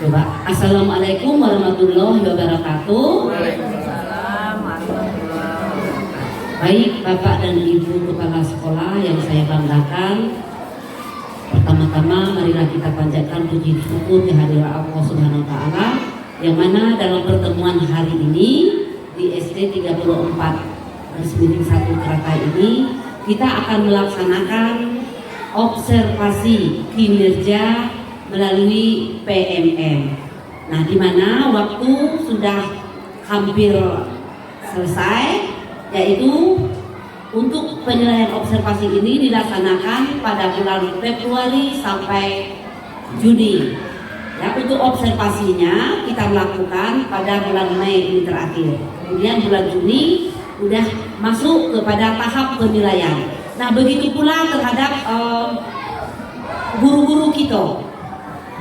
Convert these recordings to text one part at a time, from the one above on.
Coba. Assalamualaikum warahmatullahi wabarakatuh. Waalaikumsalam warahmatullahi wabarakatuh. Baik Bapak dan Ibu Kepala Sekolah yang saya banggakan, pertama-tama marilah kita panjatkan puji syukur kehadirat Allah Subhanahu wa Ta'ala, yang mana dalam pertemuan hari ini di SD 34 Resmi 1 Keratai ini kita akan melaksanakan observasi kinerja melalui PMM. Nah, di mana waktu sudah hampir selesai, yaitu untuk penilaian observasi ini dilaksanakan pada bulan Februari sampai Juni. Ya, untuk observasinya kita melakukan pada bulan Mei ini terakhir. Kemudian bulan Juni sudah masuk kepada tahap penilaian. Nah, begitu pula terhadap guru-guru kita.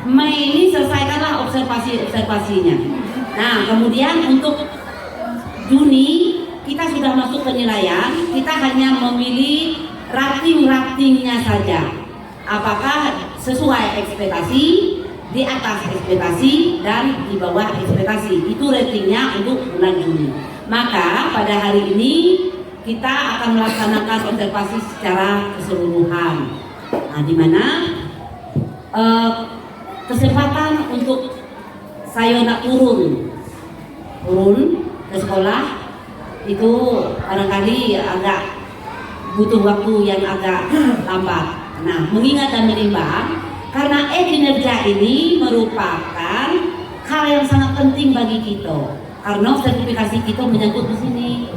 Mei ini selesaikanlah observasinya. Nah, kemudian untuk Juni kita sudah masuk penilaian. Kita hanya memilih ratingnya saja. Apakah sesuai ekspektasi, di atas ekspektasi, dan di bawah ekspektasi. Itu ratingnya untuk bulan Juni. Maka pada hari ini kita akan melaksanakan observasi secara keseluruhan. Nah, di mana kesempatan untuk saya nak turun ke sekolah itu barangkali agak butuh waktu yang agak lambat. Nah, mengingat dan menimbang karena kinerja ini merupakan hal yang sangat penting bagi kita, karena sertifikasi kita menyangkut di sini.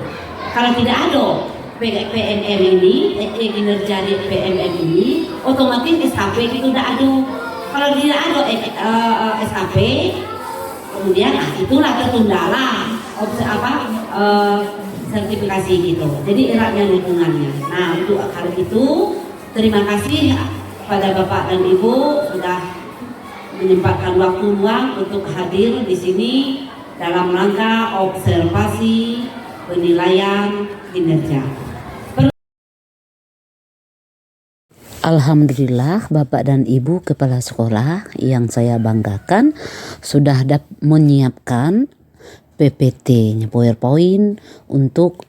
Kalau tidak ada PMM ini, kinerja di PMM ini, otomatis SKP itu tidak ada. Kalau tidak ada SKP, kemudian itulah tertundalah sertifikasi gitu. Jadi eratnya lingkungannya. Nah, untuk hal itu terima kasih pada Bapak dan Ibu sudah menyempatkan waktu luang untuk hadir di sini dalam rangka observasi penilaian kinerja. Alhamdulillah, Bapak dan Ibu Kepala Sekolah yang saya banggakan sudah menyiapkan PPT-nya, PowerPoint untuk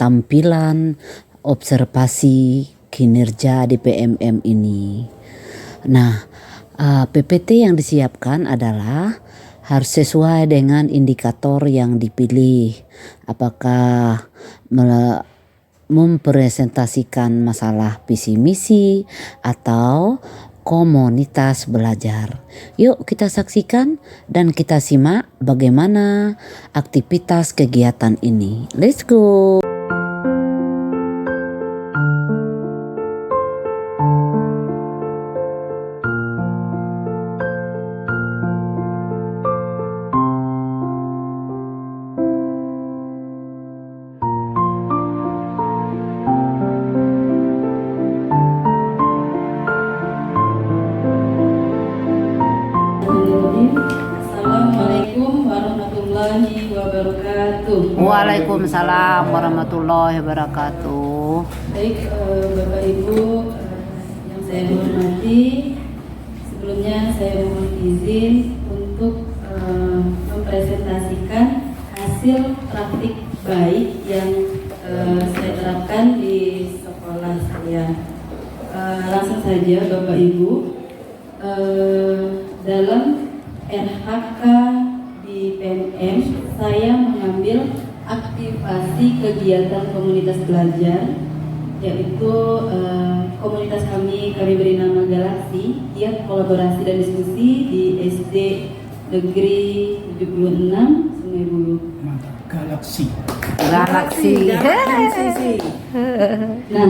tampilan observasi kinerja di PMM ini. Nah, PPT yang disiapkan adalah harus sesuai dengan indikator yang dipilih. Apakah mempresentasikan masalah visi misi atau komunitas belajar. Yuk kita saksikan dan kita simak bagaimana aktivitas kegiatan ini. Let's go. Assalamualaikum warahmatullahi wabarakatuh. Waalaikumsalam warahmatullahi wabarakatuh. Baik, Bapak Ibu yang saya hormati, sebelumnya saya mohon izin untuk mempresentasikan hasil praktik baik yang saya terapkan di sekolah saya. Langsung saja Bapak Ibu, dalam RHK di PMM saya mengambil aktivasi kegiatan komunitas belajar, yaitu komunitas kami beri nama Galaksi, giat kolaborasi dan diskusi di SD Negeri 76 Sungai Bulu. Mantap, Galaksi. Nah,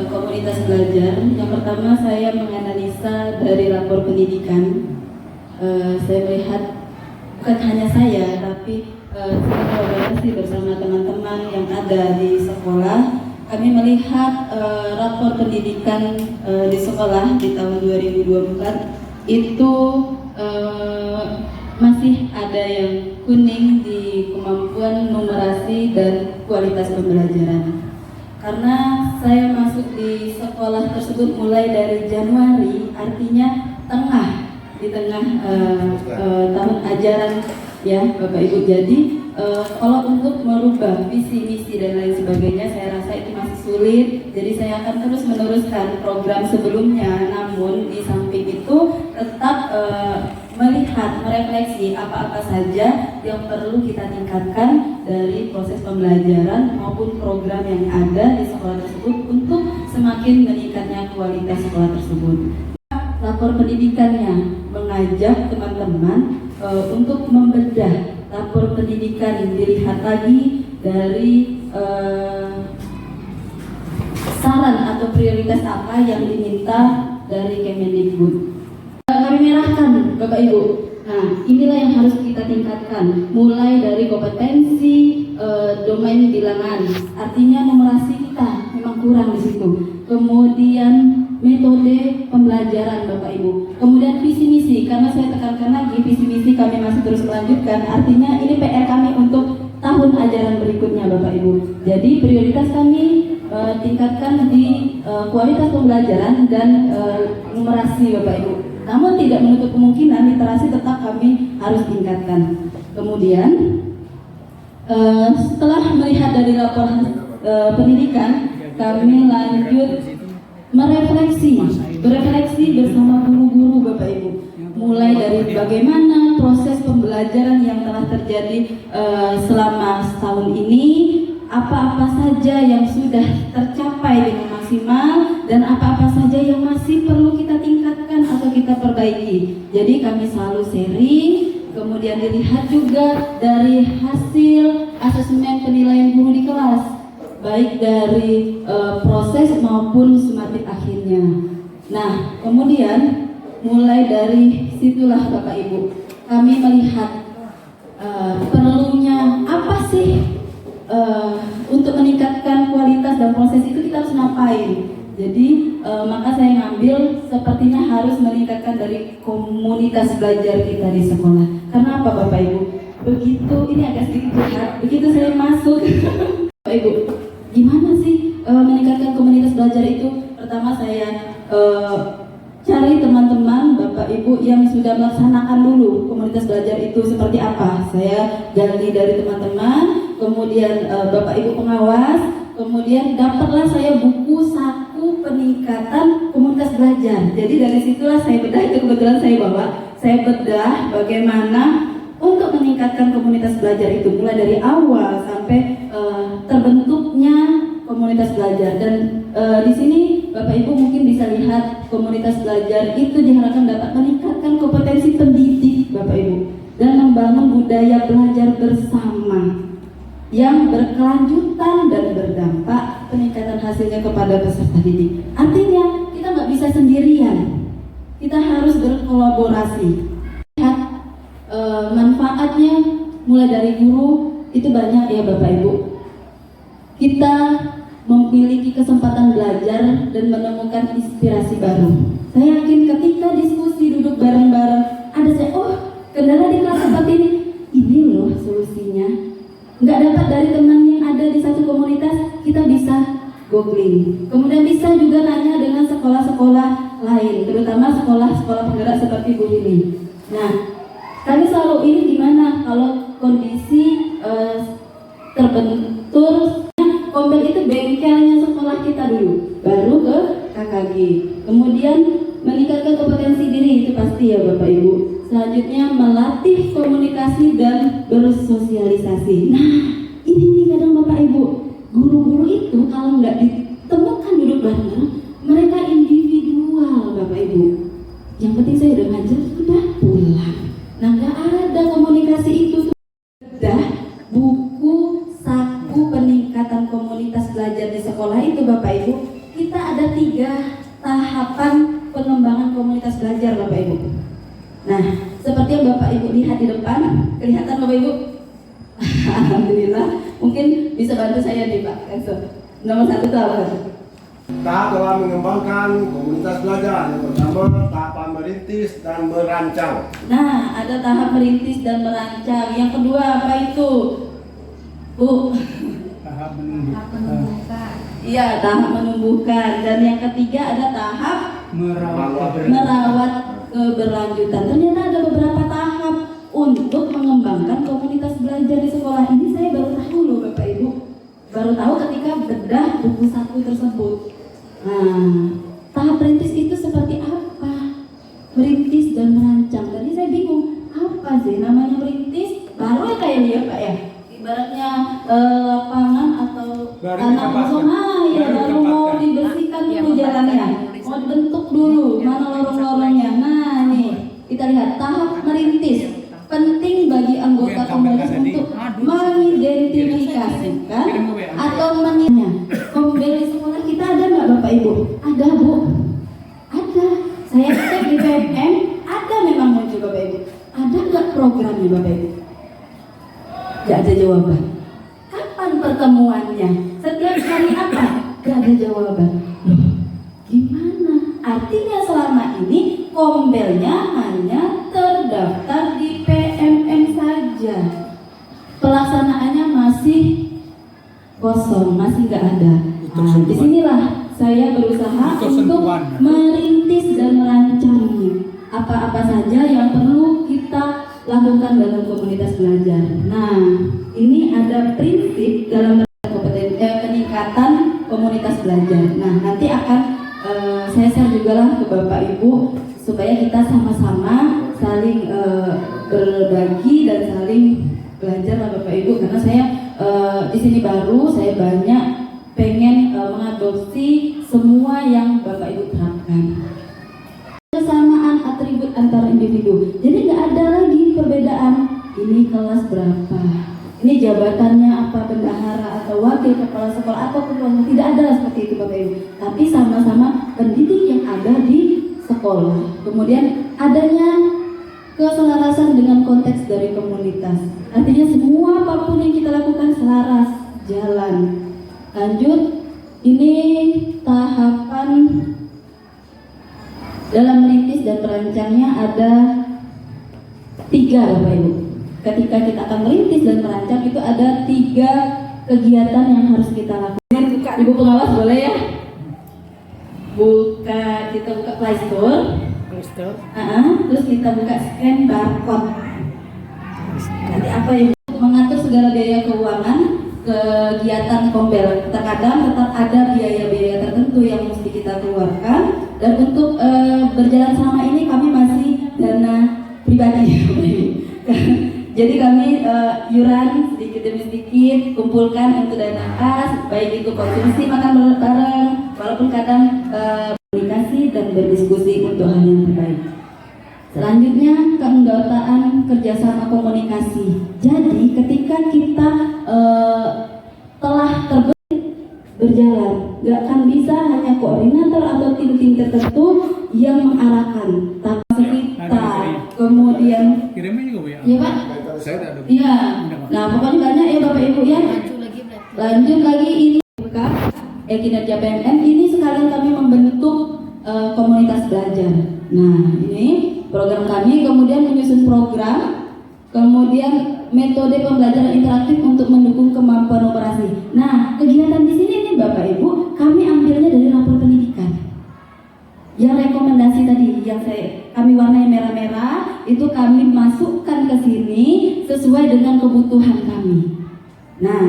komunitas belajar yang pertama saya menganalisa dari lapor pendidikan. Saya melihat bukan hanya saya, tapi saya kolaborasi bersama teman-teman yang ada di sekolah. Kami melihat rapor pendidikan di sekolah di tahun 2024 itu masih ada yang kuning di kemampuan numerasi dan kualitas pembelajaran. Karena saya masuk di sekolah tersebut mulai dari Januari, artinya tengah di tengah tahun ajaran ya Bapak Ibu. Jadi kalau untuk merubah visi misi dan lain sebagainya saya rasa itu masih sulit. Jadi saya akan terus meneruskan program sebelumnya. Namun di samping itu tetap melihat, merefleksi apa-apa saja yang perlu kita tingkatkan dari proses pembelajaran maupun program yang ada di sekolah tersebut untuk semakin meningkatnya kualitas sekolah tersebut. Lapor pendidikannya mengajak teman-teman untuk membedah lapor pendidikan, dilihat lagi dari saran atau prioritas apa yang diminta dari Kemendikbud. Kami merahkan Bapak Ibu. Nah, inilah yang harus kita tingkatkan, mulai dari kompetensi domain bilangan. Artinya numerasi kita memang kurang di situ. Kemudian metode pembelajaran Bapak Ibu. Kemudian visi misi, karena saya tekankan lagi visi misi kami masih terus melanjutkan. Artinya ini PR kami untuk tahun ajaran berikutnya Bapak Ibu. Jadi prioritas kami tingkatkan di kualitas pembelajaran dan numerasi Bapak Ibu. Namun tidak menutup kemungkinan literasi tetap kami harus tingkatkan. Kemudian setelah melihat dari lapor pendidikan, kami lanjut berefleksi bersama guru-guru Bapak Ibu. Mulai dari bagaimana proses pembelajaran yang telah terjadi selama setahun ini, apa-apa saja yang sudah tercapai dengan maksimal dan apa-apa saja yang masih perlu kita tingkatkan atau kita perbaiki. Jadi kami selalu sharing, kemudian dilihat juga dari hasil asesmen penilaian guru di kelas, baik dari proses maupun sumatif akhirnya. Nah, kemudian mulai dari situlah Bapak Ibu, kami melihat perlunya apa sih untuk meningkatkan kualitas dan proses itu kita harus ngapain. Jadi maka saya ngambil sepertinya harus meningkatkan dari komunitas belajar kita di sekolah. Karena apa Bapak Ibu? Begitu, ini agak sedikit berat, begitu saya masuk Bapak Ibu, gimana sih meningkatkan komunitas belajar itu? Pertama saya cari teman-teman Bapak Ibu yang sudah melaksanakan dulu komunitas belajar itu seperti apa. Saya gali dari teman-teman, kemudian Bapak Ibu pengawas, kemudian dapatlah saya buku saku peningkatan komunitas belajar. Jadi dari situlah saya bedah, itu kebetulan saya bawa, saya bedah bagaimana untuk meningkatkan komunitas belajar itu mulai dari awal sampai terbentuknya komunitas belajar. Dan di sini Bapak Ibu mungkin bisa lihat komunitas belajar itu diharapkan dapat meningkatkan kompetensi pendidik Bapak Ibu dan membangun budaya belajar bersama yang berkelanjutan dan berdampak peningkatan hasilnya kepada peserta didik. Artinya kita nggak bisa sendirian, kita harus berkolaborasi. Lihat manfaatnya mulai dari guru itu banyak ya Bapak Ibu. Kita memiliki kesempatan belajar dan menemukan inspirasi baru. Saya yakin ketika diskusi duduk bareng-bareng, ada saya, oh kendala di kelas seperti ini loh solusinya. Nggak dapat dari teman yang ada di satu komunitas, kita bisa googling. Kemudian bisa juga nanya dengan sekolah-sekolah lain, terutama sekolah-sekolah penggerak seperti Bu ini. Nah, kami selalu ini gimana kalau kondisi terbentur. Kompel itu bengkelnya sekolah kita dulu, baru ke KKG. Kemudian meningkatkan kompetensi diri, itu pasti ya Bapak Ibu. Selanjutnya melatih komunikasi dan bersosialisasi. Nah, ini nih kadang Bapak Ibu, guru-guru itu kalau nggak ditemukan duduk bareng, mereka individual Bapak Ibu. Yang penting saya udah ngajar, sudah pulang. Nah, nggak ada komunikasi itu. Udah buku saku peningkatan komunitas belajar di sekolah itu Bapak Ibu, kita ada 3 tahapan pengembangan komunitas belajar Bapak Ibu. Nah, seperti yang Bapak Ibu lihat di depan, kelihatan Bapak Ibu? Alhamdulillah, mungkin bisa bantu saya nih Pak. Nomor 1 itu apa? Tahap dalam mengembangkan komunitas belajar. Yang pertama, tahap merintis dan merancang. Nah, ada tahap merintis dan merancang. Yang kedua apa itu? Bu? Tahap menumbuhkan. Iya, tahap menumbuhkan. Dan yang ketiga ada tahap Merawat merawat keberlanjutan. Ternyata ada beberapa tahap untuk mengembangkan komunitas belajar di sekolah ini. Saya baru tahu loh Bapak Ibu, baru tahu ketika bedah buku saku tersebut. Nah, tahap perintis itu seperti apa? Merintis dan merancang. Tadi saya bingung, apa sih namanya merintis? Baru ya kayak dia Pak ya, ibaratnya lapangan atau tanah kosong, ya baru mau dibersihkan dulu jalannya, mau dibentuk dulu mana lorong-lorongnya. Nah nih kita lihat tahap merintis. Penting bagi anggota komunitas untuk mengidentifikasikan atau menilainya. Kombel di sekolah kita ada nggak Bapak Ibu? Ada Bu, ada. Saya cek di PMM ada memang muncul Bapak Ibu. Ada nggak programnya Bapak Ibu? Gak ada jawaban. Kapan pertemuannya? Setiap hari apa? Gak ada jawaban. Loh, gimana? Artinya selama ini kombelnya hanya terdaftar di PMM saja. Pelaksanaannya masih kosong, masih gak ada. Nah, disinilah saya berusaha untuk merintis dan merancangnya. Apa-apa saja yang perlu kita lakukan dalam komunitas belajar. Nah, ini ada prinsip dalam peningkatan komunitas belajar. Nah, nanti akan saya share juga lah ke Bapak Ibu supaya kita sama-sama saling berbagi dan saling belajar lah Bapak Ibu. Karena saya di sini baru, saya banyak pengen mengadopsi semua yang Bapak Ibu terapkan. Kesamaan atribut antara individu. Jadi nggak ada lagi perbedaan. Ini kelas berapa? Ini jabatannya apa, bendahara atau wakil kepala sekolah atau ketua. Tidak ada seperti itu Bapak Ibu. Tapi sama-sama pendidik yang ada di sekolah. Kemudian adanya keselarasan dengan konteks dari komunitas. Artinya semua apapun yang kita lakukan selaras, jalan. Lanjut, ini tahapan dalam merintis dan merancangnya ada 3 Bapak Ibu. Ketika kita akan merintis dan merancang itu ada 3 kegiatan yang harus kita lakukan. Buka Ibu pengawas boleh ya? Kita buka Play Store. Terus kita buka scan barcode. Nanti apa yang mengatur segala biaya keuangan kegiatan kombel. Terkadang tetap ada biaya-biaya tertentu yang mesti kita keluarkan. Dan untuk berjalan selama ini kami masih dana pribadi. Jadi kami iuran sedikit demi sedikit kumpulkan untuk dana kas, baik itu konsumsi makan bareng, walaupun kadang komunikasi dan berdiskusi untuk hal yang terbaik. Selanjutnya keanggotaan kerjasama komunikasi. Jadi ketika kita telah berjalan, nggak akan bisa hanya koordinator atau tim-tim tertentu yang mengarahkan, tapi kita kemudian ya Pak, iya. Nah pokoknya banyak ya Bapak Ibu ya. Lanjut lagi ini buka kinerja PMM ini sekalian kami membentuk komunitas belajar. Nah ini program kami, kemudian menyusun program, kemudian metode pembelajaran interaktif untuk mendukung kemampuan operasi. Nah, kegiatan di sini nih Bapak Ibu, kami ambilnya dari rapor pendidikan. Yang rekomendasi tadi, yang kami warnai merah-merah, itu kami masukkan ke sini sesuai dengan kebutuhan kami. Nah,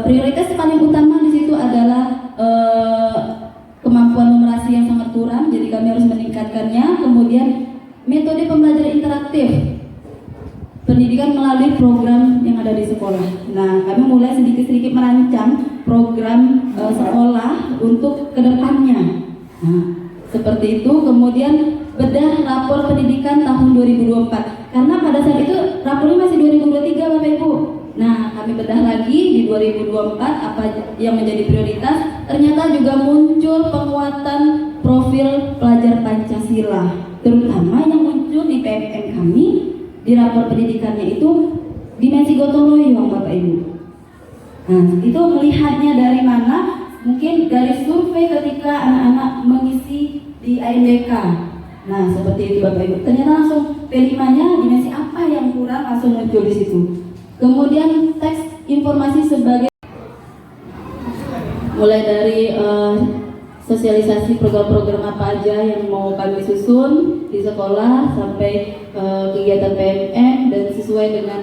prioritas paling utama di situ adalah kemampuan numerasi yang sangat kurang, jadi kami harus meningkatkannya. Kemudian metode pembelajaran interaktif. Pendidikan melalui program yang ada di sekolah. Nah, kami mulai sedikit-sedikit merancang program sekolah untuk kedepannya. Nah, seperti itu. Kemudian bedah rapor pendidikan tahun 2024. Karena pada saat itu rapornya masih 2023 Bapak Ibu. Nah, kami bedah lagi di 2024 apa yang menjadi prioritas. Ternyata juga muncul penguatan profil pelajar Pancasila, terutama yang muncul di PMM kami. Di rapor pendidikannya itu dimensi gotong royong Bapak Ibu. Nah, itu melihatnya dari mana? Mungkin dari survei ketika anak-anak mengisi di AMBK. Nah, seperti itu Bapak Ibu. Ternyata langsung P5-nya dimensi apa yang kurang langsung muncul di situ. Kemudian teks informasi sebagai mulai dari sosialisasi program-program apa aja yang mau kami susun di sekolah sampai kegiatan PMM dan sesuai dengan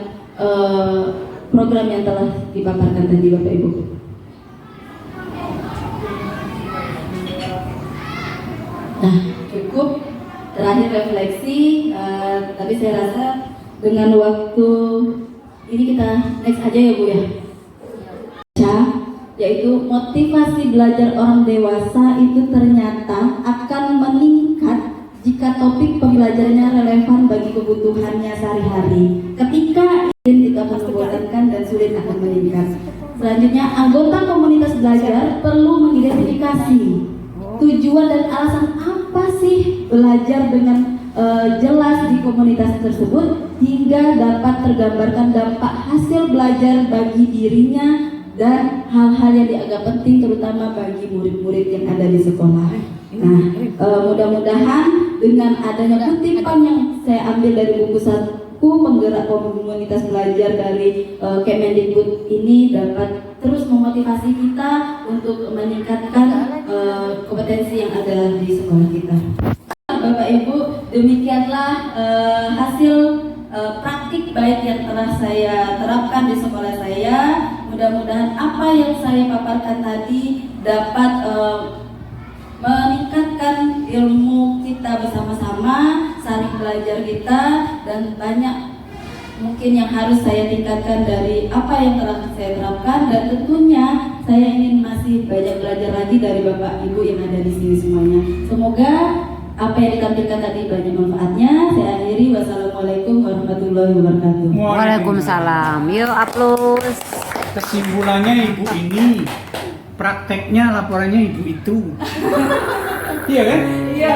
program yang telah dipaparkan tadi Bapak Ibu. Nah, cukup terakhir refleksi, tapi saya rasa dengan waktu ini kita next aja ya Bu ya. Yaitu motivasi belajar orang dewasa itu ternyata akan meningkat jika topik pembelajarannya relevan bagi kebutuhannya sehari-hari. Ketika ingin tidak membosankan dan sulit akan meningkat. Selanjutnya, anggota komunitas belajar perlu mengidentifikasi tujuan dan alasan apa sih belajar dengan jelas di komunitas tersebut hingga dapat tergambarkan dampak hasil belajar bagi dirinya dan hal-hal yang dianggap penting terutama bagi murid-murid yang ada di sekolah. Nah, mudah-mudahan dengan adanya kutipan yang saya ambil dari buku saku penggerak komunitas belajar dari Kemendikbud ini dapat terus memotivasi kita untuk meningkatkan kompetensi yang ada di sekolah kita. Bapak Ibu, demikianlah hasil praktik baik yang telah saya terapkan di sekolah saya. Mudah-mudahan apa yang saya paparkan tadi dapat meningkatkan ilmu kita bersama-sama, saling belajar kita, dan banyak mungkin yang harus saya tingkatkan dari apa yang telah saya terapkan, dan tentunya saya ingin masih banyak belajar lagi dari Bapak Ibu yang ada di sini semuanya. Semoga apa yang ditampilkan tadi banyak manfaatnya. Saya akhiri, wassalamualaikum warahmatullahi wabarakatuh. Waalaikumsalam. Yuk aplaus. Kesimpulannya ibu ini, prakteknya laporannya ibu itu. Iya kan? Iya.